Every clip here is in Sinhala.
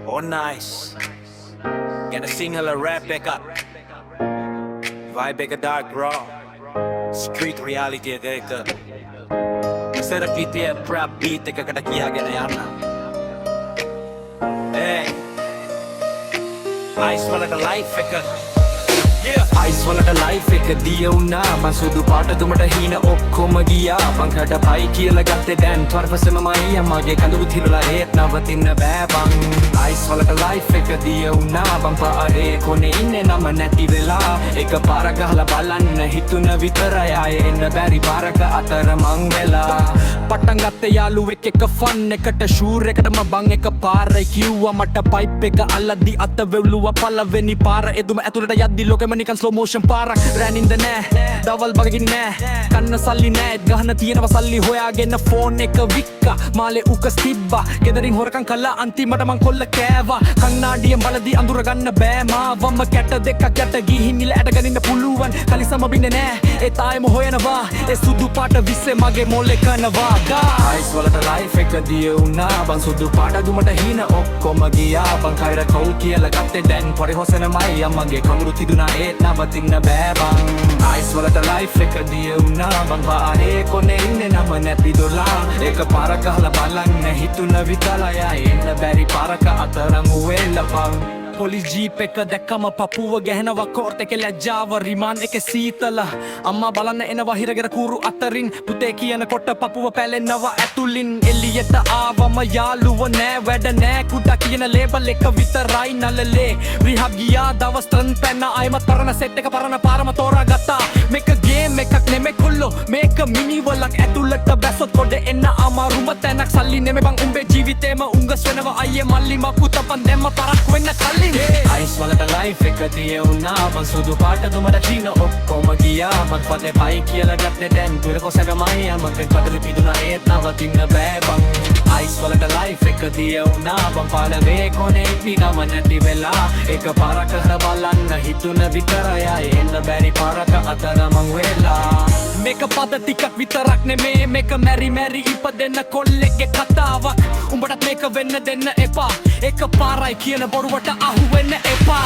Oh nice. Get a single rap back up. Vibe back a dark raw. Street reality එක ඉස්සර පිටිය trap beat එකකට කියාගෙන යන්න. Hey. Ice වලට life එක. Ice වලට life එක දිය වුණා මං සුදු පාට දුමට හීන ඔක්කොම ගියා මං කඩ පයි කියලා ගත්තේ දැන් තරපසෙම මයි අම්මගේ කඳුළු තිරලා ඒත් නවතින්න බෑ බං Ice වලට life එක දිය වුණා බං පාරේ කොනේ ඉන්නේ නම නැති වෙලා එක පාර ගහලා බලන්න හිතුන විතරයි ආයේ එන්න බැරි පාරක අතර මං වෙලා පටන් ගත්තේ යාළුවෙක් එක ෆන් එකට ෂූර් එකටම බං එක පාරයි කිව්වා මට පයිප් එක අල්ලද්දි අත වෙව්ලුවා පළවෙනි පාර එදුම ඇතුළට යද්දි ලෝකෙම නිකන් slow motion පාරක් රැනින්ද නෑ දවල් බගකින් නෑ කන්න සල්ලි නෑ ගහන තියෙනවා සල්ලි හොයාගෙන ෆෝන් එක වික්කා මාලේ උකස් තිබ්බා ගෙදරින් හොරකම් කළා අන්තිමට මං කොල්ල කෑවා කන්නාඩියෙන් බලදී අඳුර ගන්න බෑ මාවම කැට දෙකක් යට ගිහින් නිල ඇට ගනින්න පුළුවන් කලිසම බින්නේ නෑ ඒ තායම හොයනවා ඒ සුදු පාට විශ්සේ මගේ මොලේ කනවා Ice වලට life එක දිය වුණා බං සුදු පාට දුමට හීන ඔක්කොම ගියා බං කයර කව් කියලා ගත්තේ දැන් පොරි හොසනමයි අම්මගේ කඳුළු තිදුනා ඒත් නවතින්න බෑ බං Ice වලට life එක දිය වුණා බං පාරේ කොනේ ඉන්නේ නම නැති දොලා එක පාරක් ගහලා බලන්න හිතුන විතරයි එන්න බැරි පාරක අතරම වෙලා බං පොලිස් ජීප් එක දැක්කම පපුව ගැහෙනවා කෝර්ට් එකේ ලැජ්ජාව රිමාන්ඩ් එකේ සීතල අම්මා බලන්න එනවා හිරගෙන කූරු අතරින් පුතේ කියනකොට පපුව පැලෙනවා ඇතුලින් එළියට ආවම යාළුව නෑ වැඩ නෑ කුඩා කියන ලේබල් එක විතරයි නලලේ රිහබ් ගියා දවස් 3 පැන්න ආයම තරණ සෙට් එක පරණ පාරම තෝරාගත්තා මේක ගේම් එකක් නෙමෙයි කොල්ලෝ මේක මිනි වලක් ඇතුළට බැස්සොත් කොඩ එන්න අමාරුම තැනක් සල්ලි නෙමෙයි බං උඹේ ජීවිතේම උංගස් වෙනවා අයියේ මල්ලි මකුත පන්දෙම පරක් වෙන්න කලින් Ice වලට life එක දිය වුණා මං සුදු පාට දුමට චීන ඔක්කොම ගියා මං පතේ පයි කියලා ගත්තේ දැන් දුර කොසගමයි අමගේ කඩලු පිදුනා ඒත් නවතින්න බෑ බං Ice වලට life එක දිය වුණා බං පාඩවේ කොනේ ඉන්නම නැති වෙලා එක පාරක් කරලා බලන්න හිතුන විතරයි එන්න බැරි පාරක අතර මං වෙලා මේක පද ටිකක් විතරක් නෙමේ මේක මැරි ඉපදෙන්න කොල්ලෙක්ගේ කතාවක් උඹටත් මේක වෙන්න දෙන්න එපා එක පාරයි කියන බොරුවට අහු වෙන්න එපා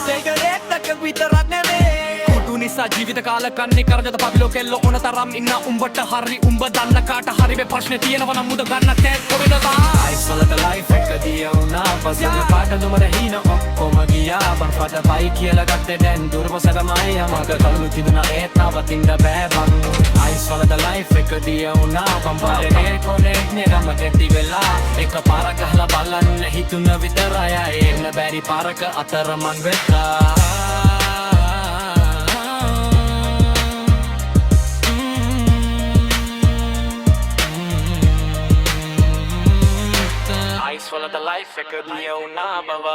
දෙගරෙක්ක විතරක් නෙමේ කුඩු නිසා ජීවිත කාල කන්නේ කරජත පබිලෝ කෙල්ලෝ ඕන තරම් ඉන්න උඹට හරි උඹ දන්න කාට හරි මේ ප්‍රශ්නේ තියෙනවා නම් මුද ගන්න තැන් කොහෙනවා Ice වලට life එක දිය වුණා පසුග පාට දුමර හීන ඔක්කොම ගියා බං පද පයි කියලා ගත්තේ දැන් දුරපසගමයි අමග කලු තිදුනා ඒත් නවතින්න බෑ බං Ice වලට life එක දිය වුණා බං පාරේ කොනේ නේගම දෙටි වෙලා එක පාරක් ගහලා බලන්න හිතුන විතරයි එන්න බැරි පාරක අතර මං වෙලා Ice වලට life එක දිය වුණා බව